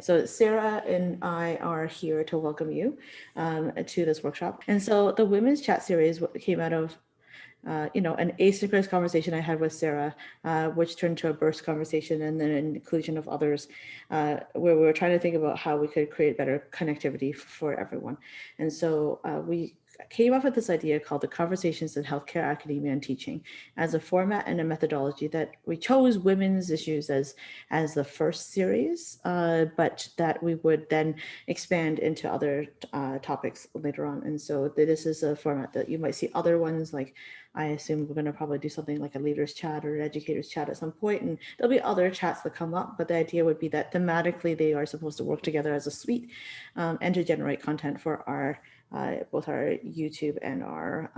So Sarah and I are here to welcome you to this workshop. And so the women's chat series came out of an asynchronous conversation I had with Sarah, which turned to a burst conversation and then an inclusion of others, where we were trying to think about how we could create better connectivity for everyone. And so we came up with this idea called the Conversations in Healthcare, Academia, and Teaching as a format and a methodology that we chose women's issues as the first series, but that we would then expand into other topics later on. And so this is a format that you might see other ones, like I assume we're going to probably do something like a leaders chat or an educators chat at some point, and there'll be other chats that come up, but the idea would be that thematically they are supposed to work together as a suite and to generate content for our both our YouTube and our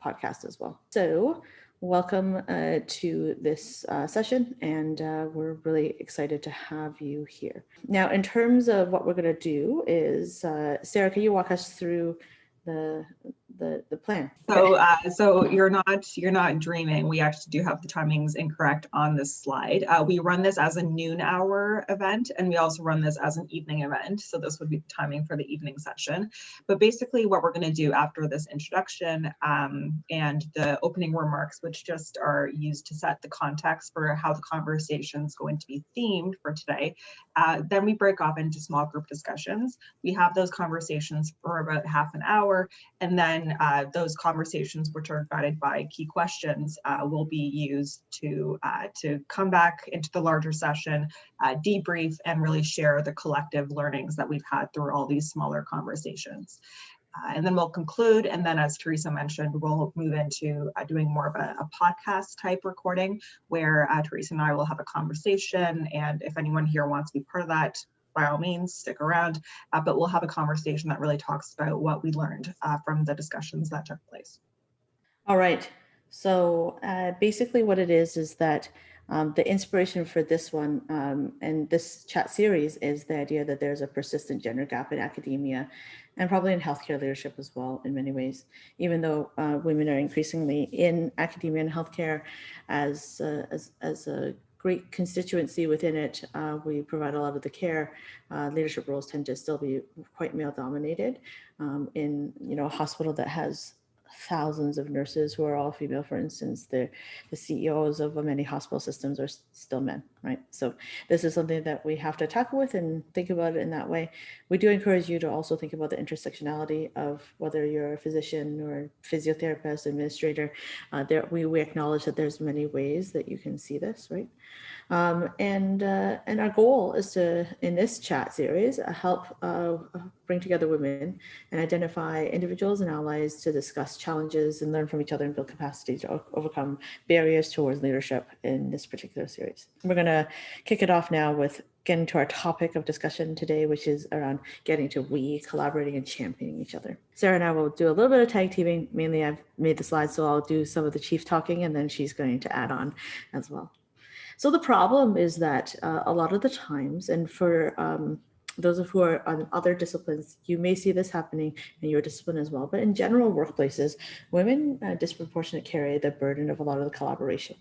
podcast as well. So welcome to this session, and we're really excited to have you here. Now, in terms of what we're going to do is, Sarah, can you walk us through the plan? So you're not dreaming. We actually do have the timings incorrect on this slide. We run this as a noon hour event, and we also run this as an evening event. So this would be the timing for the evening session. But basically what we're going to do after this introduction and the opening remarks, which just are used to set the context for how the conversation is going to be themed for today, then we break off into small group discussions. We have those conversations for about half an hour, and then those conversations, which are guided by key questions, will be used to come back into the larger session, debrief, and really share the collective learnings that we've had through all these smaller conversations. And then we'll conclude, and then as Teresa mentioned, we'll move into doing more of a podcast type recording where Teresa and I will have a conversation, and if anyone here wants to be part of that, by all means, stick around, but we'll have a conversation that really talks about what we learned from the discussions that took place. All right. So basically what it is that the inspiration for this one and this chat series is the idea that there's a persistent gender gap in academia and probably in healthcare leadership as well in many ways, even though women are increasingly in academia and healthcare as a great constituency within it. We provide a lot of the care. Leadership roles tend to still be quite male dominated in a hospital that has thousands of nurses who are all female. For instance, the CEOs of many hospital systems are still men, right? So this is something that we have to tackle with and think about it in that way. We do encourage you to also think about the intersectionality of whether you're a physician or physiotherapist, administrator. We acknowledge that there's many ways that you can see this, right? And our goal is to, in this chat series, help bring together women and identify individuals and allies to discuss challenges and learn from each other and build capacity to overcome barriers towards leadership in this particular series. We're going to kick it off now with getting to our topic of discussion today, which is around getting to we, collaborating and championing each other. Sarah and I will do a little bit of tag teaming. Mainly I've made the slides, so I'll do some of the chief talking and then she's going to add on as well. So the problem is that a lot of the times, and for those of who are on other disciplines, you may see this happening in your discipline as well, but in general workplaces, women disproportionately carry the burden of a lot of the collaboration.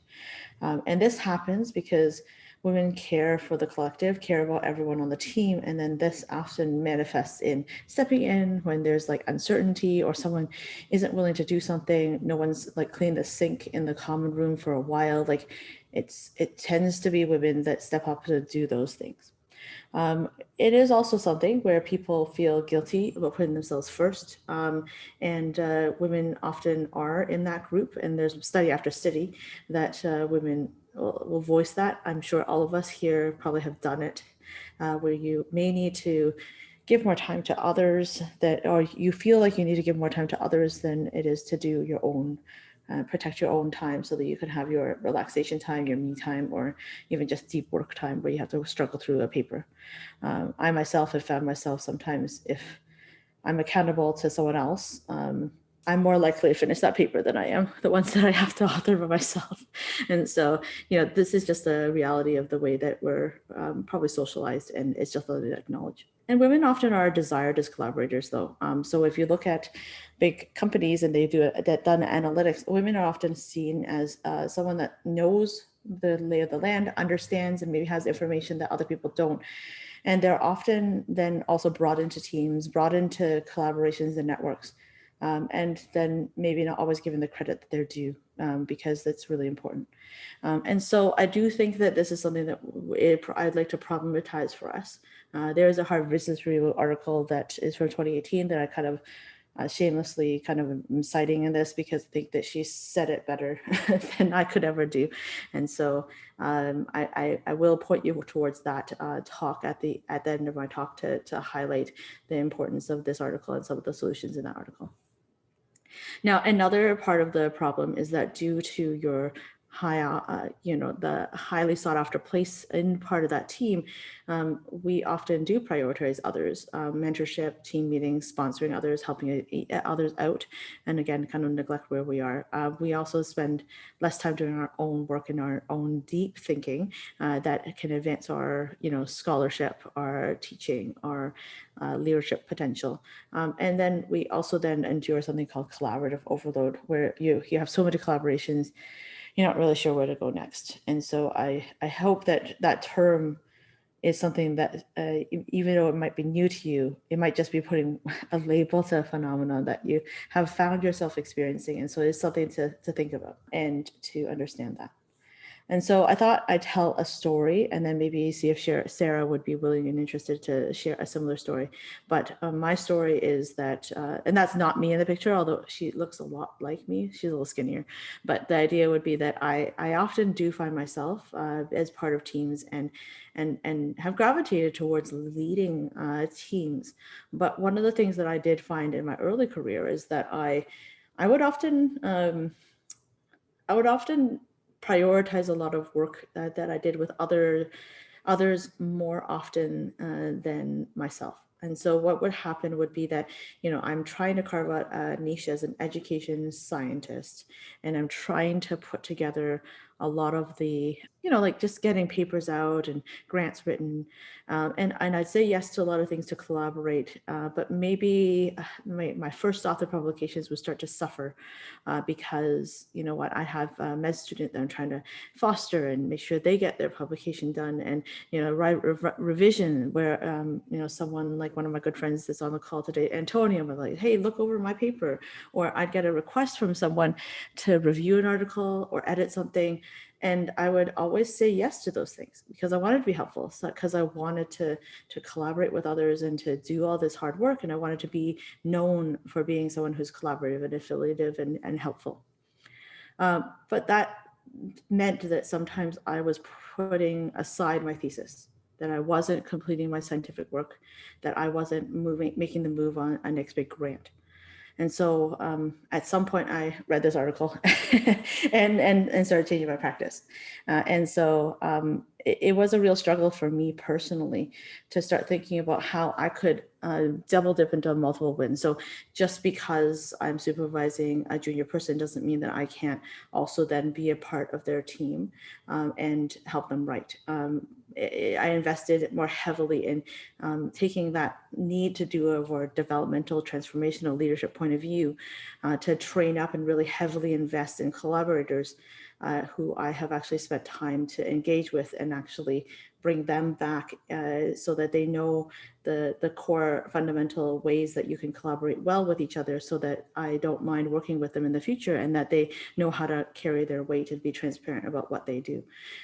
And this happens because women care for the collective, care about everyone on the team, and then this often manifests in stepping in when there's like uncertainty or someone isn't willing to do something, no one's like cleaned the sink in the common room for a while, like it tends to be women that step up to do those things. It is also something where people feel guilty about putting themselves first, and women often are in that group, and there's study after study that women will voice that. I'm sure all of us here probably have done it, where you may need to give more time to others, or you feel like you need to give more time to others than it is to do your own, protect your own time so that you can have your relaxation time, your me time, or even just deep work time where you have to struggle through a paper. I myself have found myself sometimes, if I'm accountable to someone else, I'm more likely to finish that paper than I am the ones that I have to author by myself. And so, this is just a reality of the way that we're probably socialized, and it's just something to acknowledge. And women often are desired as collaborators, though. So if you look at big companies and they've done analytics, women are often seen as someone that knows the lay of the land, understands, and maybe has information that other people don't. And they're often then also brought into teams, brought into collaborations and networks, and then maybe not always given the credit that they're due, because that's really important. And so I do think that this is something that I'd like to problematize for us. There is a Harvard Business Review article that is from 2018 that I kind of shamelessly kind of am citing in this, because I think that she said it better than I could ever do. And so I will point you towards that talk at the end of my talk to highlight the importance of this article and some of the solutions in that article. Now, another part of the problem is that due to your the highly sought after place in part of that team, we often do prioritize others, mentorship, team meetings, sponsoring others, helping others out, and again, kind of neglect where we are. We also spend less time doing our own work and our own deep thinking that can advance our, scholarship, our teaching, our leadership potential. And then we also then endure something called collaborative overload, where you have so many collaborations, you're not really sure where to go next. And so I hope that term is something that even though it might be new to you, it might just be putting a label to a phenomenon that you have found yourself experiencing. And so it's something to think about and to understand that. And so I thought I'd tell a story and then maybe see if Sarah would be willing and interested to share a similar story. But my story is that, and that's not me in the picture, although she looks a lot like me. She's a little skinnier. But the idea would be that I often do find myself as part of teams and have gravitated towards leading teams. But one of the things that I did find in my early career is that I would often prioritize a lot of work that I did with others more often than myself. And so what would happen would be that, I'm trying to carve out a niche as an education scientist, and I'm trying to put together a lot of the, like just getting papers out and grants written. And I'd say yes to a lot of things to collaborate, but maybe my first author publications would start to suffer because, I have a med student that I'm trying to foster and make sure they get their publication done, and, revision where, someone like one of my good friends that's on the call today, Antonia, was like, hey, look over my paper, or I'd get a request from someone to review an article or edit something. And I would always say yes to those things because I wanted to be helpful, because I wanted to collaborate with others and to do all this hard work. And I wanted to be known for being someone who's collaborative and affiliative and helpful. But that meant that sometimes I was putting aside my thesis, that I wasn't completing my scientific work, that I wasn't making the move on a next big grant. And so at some point I read this article and started changing my practice. And so it was a real struggle for me personally to start thinking about how I could double dip into multiple wins. So just because I'm supervising a junior person doesn't mean that I can't also then be a part of their team and help them write. I invested more heavily in taking that need to do a more developmental, transformational leadership point of view to train up and really heavily invest in collaborators who I have actually spent time to engage with and actually bring them back so that they know the core fundamental ways that you can collaborate well with each other, so that I don't mind working with them in the future, and that they know how to carry their weight and be transparent about what they do.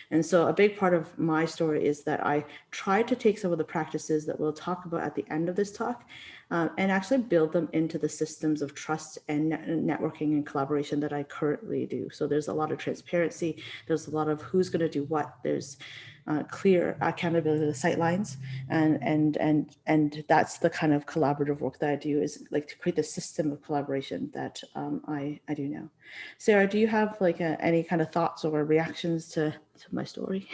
And so a big part of my story is that I try to take some of the practices that we'll talk about at the end of this talk and actually build them into the systems of trust and networking and collaboration that I currently do. So there's a lot of transparency, there's a lot of who's going to do what, there's clear accountability of the sightlines, and that's the kind of collaborative work that I do, is like to create the system of collaboration that I do now. Sarah, do you have like any kind of thoughts or reactions to my story?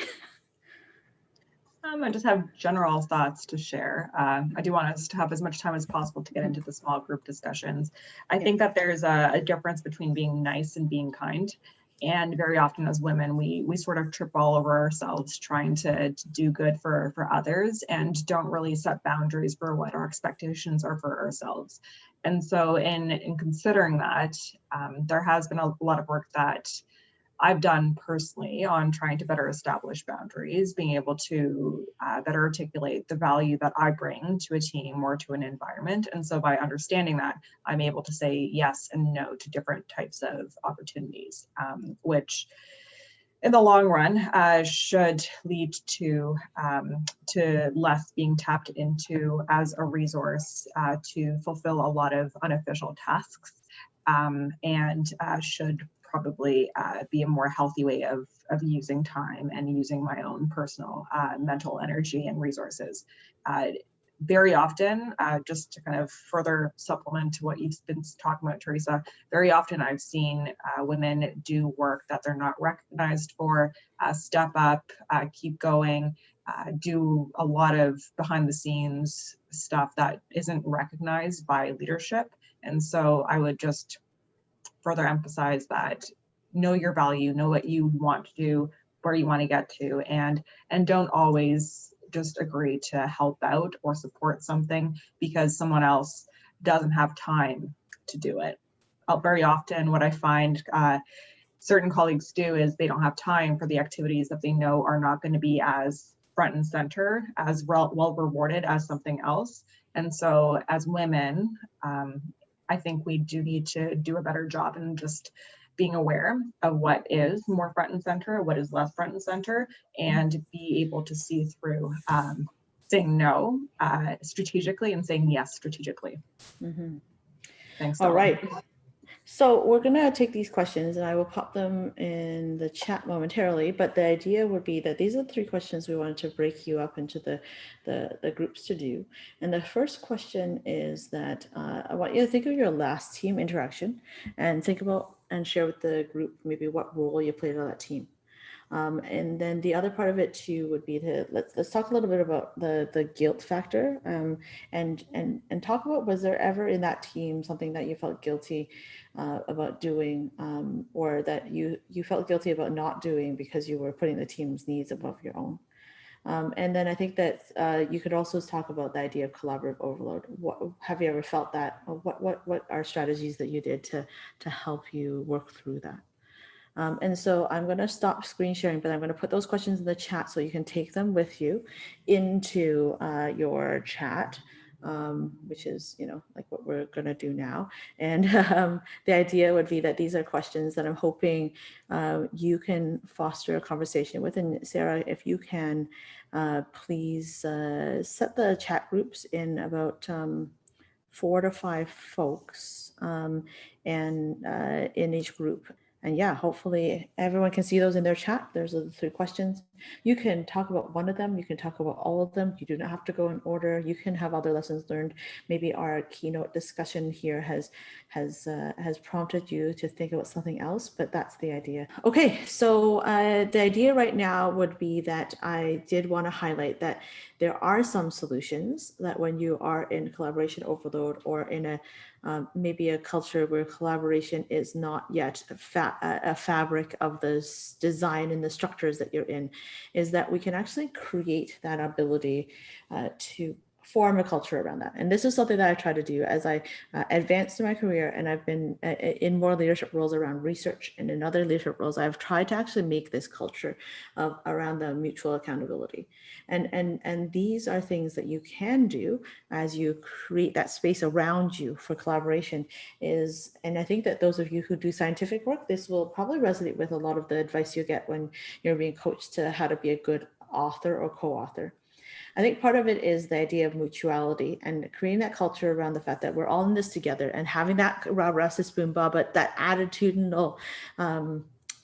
I just have general thoughts to share. I do want us to have as much time as possible to get into the small group discussions. I think that there's a difference between being nice and being kind. And very often as women, we sort of trip all over ourselves trying to do good for others and don't really set boundaries for what our expectations are for ourselves. And so in considering that, there has been a lot of work that I've done personally on trying to better establish boundaries, being able to better articulate the value that I bring to a team or to an environment. And so by understanding that, I'm able to say yes and no to different types of opportunities, which in the long run should lead to less being tapped into as a resource to fulfill a lot of unofficial tasks, and should probably be a more healthy way of using time and using my own personal mental energy and resources. Very often, just to kind of further supplement to what you've been talking about, Teresa, very often I've seen women do work that they're not recognized for, step up, keep going, do a lot of behind the scenes stuff that isn't recognized by leadership. And so I would just further emphasize that know your value, know what you want to do, where you want to get to, and don't always just agree to help out or support something because someone else doesn't have time to do it. Very often what I find certain colleagues do is they don't have time for the activities that they know are not going to be as front and center, as well rewarded as something else. And so as women, I think we do need to do a better job in just being aware of what is more front and center, what is less front and center, and be able to see through saying no strategically and saying yes strategically. Mm-hmm. Thanks. All right. So we're going to take these questions and I will pop them in the chat momentarily, but the idea would be that these are the 3 questions we wanted to break you up into the groups to do. And the first question is that I want you to think of your last team interaction and think about and share with the group maybe what role you played on that team. And then the other part of it too would be to let's talk a little bit about the guilt factor, and talk about, was there ever in that team something that you felt guilty about doing, or that you felt guilty about not doing because you were putting the team's needs above your own? And then I think that you could also talk about the idea of collaborative overload. What have you ever felt that? Or what are strategies that you did to help you work through that? And so I'm going to stop screen sharing, but I'm going to put those questions in the chat so you can take them with you into your chat, which is, like what we're going to do now. And the idea would be that these are questions that I'm hoping you can foster a conversation with. And Sarah, if you can, please set the chat groups in about 4 to 5 folks and in each group. And yeah, hopefully everyone can see those in their chat. There's the 3 questions. You can talk about one of them. You can talk about all of them. You do not have to go in order. You can have other lessons learned. Maybe our keynote discussion here has prompted you to think about something else, but that's the idea. Okay, so the idea right now would be that I did want to highlight that there are some solutions that when you are in collaboration overload or in a maybe a culture where collaboration is not yet a fabric of the design and the structures that you're in, is that we can actually create that ability to form a culture around that. And this is something that I try to do as I advance in my career, and I've been in more leadership roles around research and in other leadership roles. I've tried to actually make this culture around the mutual accountability. And these are things that you can do as you create that space around you for collaboration and I think that those of you who do scientific work, this will probably resonate with a lot of the advice you get when you're being coached to how to be a good author or co-author. I think part of it is the idea of mutuality and creating that culture around the fact that we're all in this together and having that rah-rah spoon ba, but that attitudinal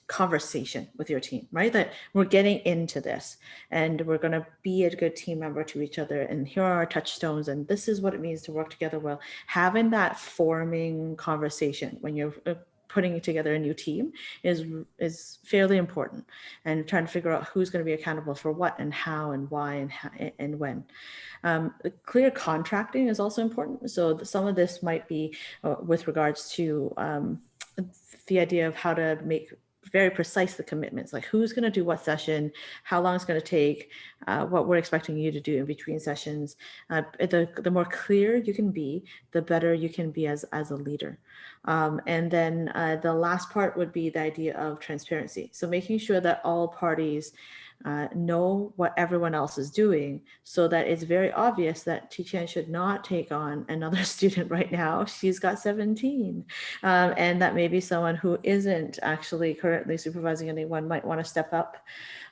conversation with your team, right? That we're getting into this and we're going to be a good team member to each other. And here are our touchstones. And this is what it means to work together well. Having that forming conversation when you're putting together a new team is fairly important, and trying to figure out who's going to be accountable for what and how and why and when. Clear contracting is also important. So some of this might be with regards to the idea of how to make very precise, the commitments, like who's going to do what session, how long it's going to take, what we're expecting you to do in between sessions. The more clear you can be, the better you can be as a leader. And then the last part would be the idea of transparency. So making sure that all parties know what everyone else is doing, so that it's very obvious that Chan should not take on another student right now. She's got 17. And that maybe someone who isn't actually currently supervising anyone might want to step up.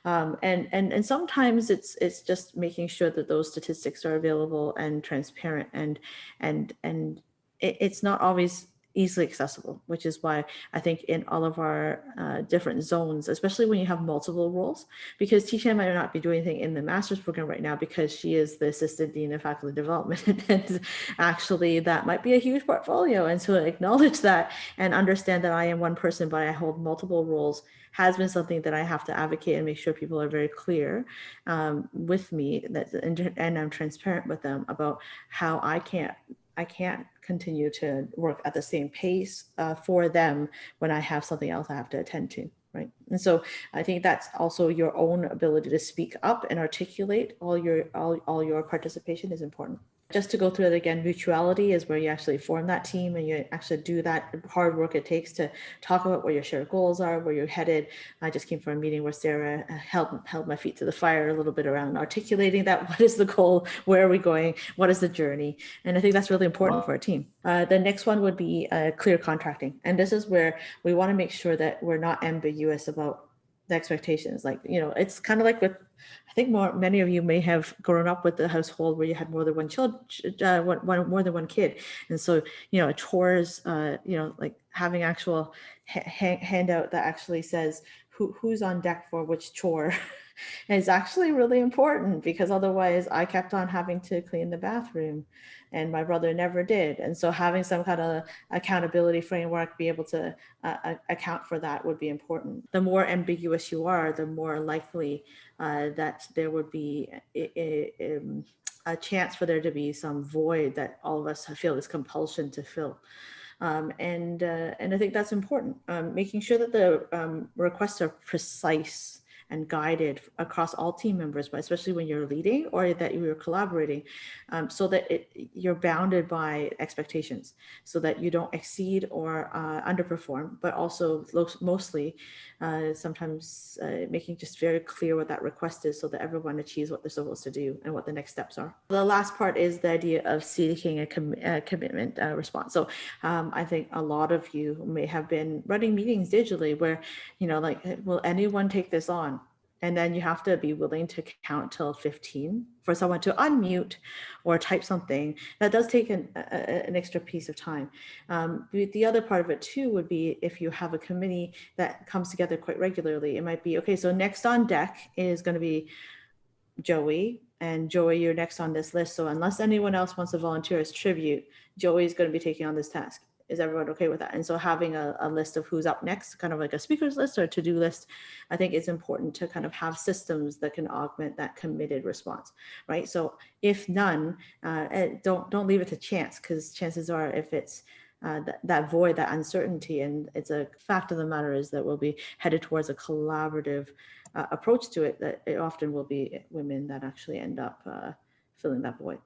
And sometimes it's just making sure that those statistics are available and transparent, and it's not always easily accessible, which is why I think in all of our different zones, especially when you have multiple roles, because Chan might not be doing anything in the master's program right now because she is the assistant dean of faculty development, and actually that might be a huge portfolio. And so acknowledge that and understand that I am one person, but I hold multiple roles, has been something that I have to advocate and make sure people are very clear with me, and I'm transparent with them about how I can't continue to work at the same pace for them when I have something else I have to attend to, right? And so I think that's also your own ability to speak up and articulate all your participation is important. Just to go through it again, mutuality is where you actually form that team and you actually do that hard work it takes to talk about where your shared goals are, where you're headed. I just came from a meeting where Sarah held my feet to the fire a little bit around articulating that. What is the goal? Where are we going? What is the journey? And I think that's really important for a team. The next one would be clear contracting. And this is where we want to make sure that we're not ambiguous about the expectations. Like, it's kind of like with, I think many of you may have grown up with the household where you had more than one kid. And so, chores, like having actual handout that actually says who's on deck for which chore is actually really important, because otherwise I kept on having to clean the bathroom and my brother never did. And so having some kind of accountability framework, be able to account for that would be important. The more ambiguous you are, the more likely that there would be a chance for there to be some void that all of us feel this compulsion to fill. And I think that's important. Making sure that the requests are precise and guided across all team members, but especially when you're leading or that you're collaborating, so that you're bounded by expectations, so that you don't exceed or underperform, but also mostly sometimes making just very clear what that request is so that everyone achieves what they're supposed to do and what the next steps are. The last part is the idea of seeking a commitment response. So I think a lot of you may have been running meetings digitally where, like, will anyone take this on? And then you have to be willing to count till 15 for someone to unmute or type something. That does take an extra piece of time. The other part of it too would be if you have a committee that comes together quite regularly, it might be, okay, so next on deck is going to be Joey, and Joey, you're next on this list. So unless anyone else wants to volunteer as tribute, Joey is going to be taking on this task. Is everyone okay with that? And so having a list of who's up next, kind of like a speakers list or to-do list, I think is important to kind of have systems that can augment that committed response, right? So if none, don't leave it to chance, because chances are if it's that void, that uncertainty, and it's a fact of the matter is that we'll be headed towards a collaborative approach to it, that it often will be women that actually end up filling that void.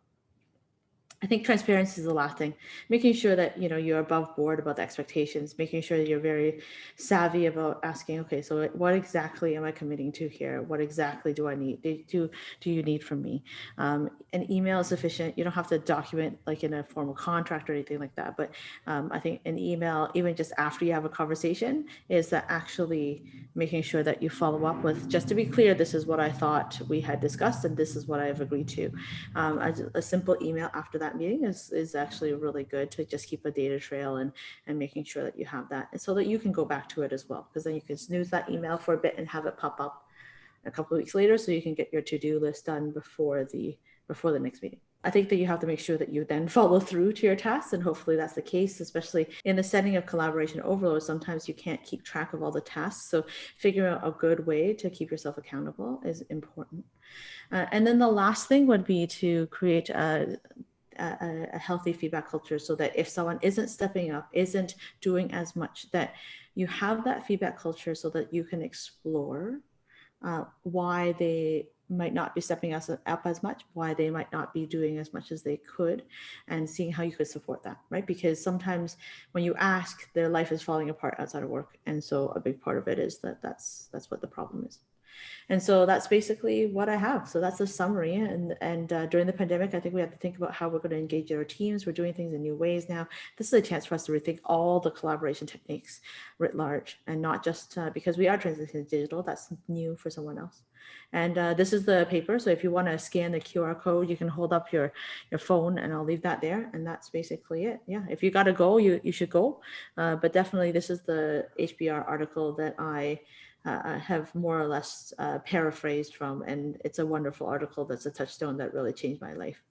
I think transparency is the last thing, making sure that, you're above board about the expectations, making sure that you're very savvy about asking, okay, so what exactly am I committing to here? What exactly do I need? Do you need from me? An email is sufficient. You don't have to document like in a formal contract or anything like that. But I think an email, even just after you have a conversation, is that actually making sure that you follow up with, just to be clear, this is what I thought we had discussed and this is what I've agreed to. A simple email after that meeting is actually really good to just keep a data trail and making sure that you have that, and so that you can go back to it as well, because then you can snooze that email for a bit and have it pop up a couple of weeks later, so you can get your to-do list done before the next meeting. I think that you have to make sure that you then follow through to your tasks, and hopefully that's the case, especially in the setting of collaboration overload. Sometimes you can't keep track of all the tasks, so figuring out a good way to keep yourself accountable is important. And then the last thing would be to create a healthy feedback culture, so that if someone isn't stepping up, isn't doing as much, that you have that feedback culture so that you can explore why they might not be stepping up as much, why they might not be doing as much as they could, and seeing how you could support that, right? Because sometimes when you ask, their life is falling apart outside of work. And so a big part of it is that's what the problem is. And so that's basically what I have. So that's a summary. And during the pandemic, I think we have to think about how we're going to engage our teams. We're doing things in new ways now. This is a chance for us to rethink all the collaboration techniques writ large, and not just because we are transitioning to digital. That's new for someone else. And this is the paper. So if you want to scan the QR code, you can hold up your phone, and I'll leave that there. And that's basically it. Yeah, if you got to go, you should go. But definitely, this is the HBR article that I have more or less paraphrased from, and it's a wonderful article that's a touchstone that really changed my life.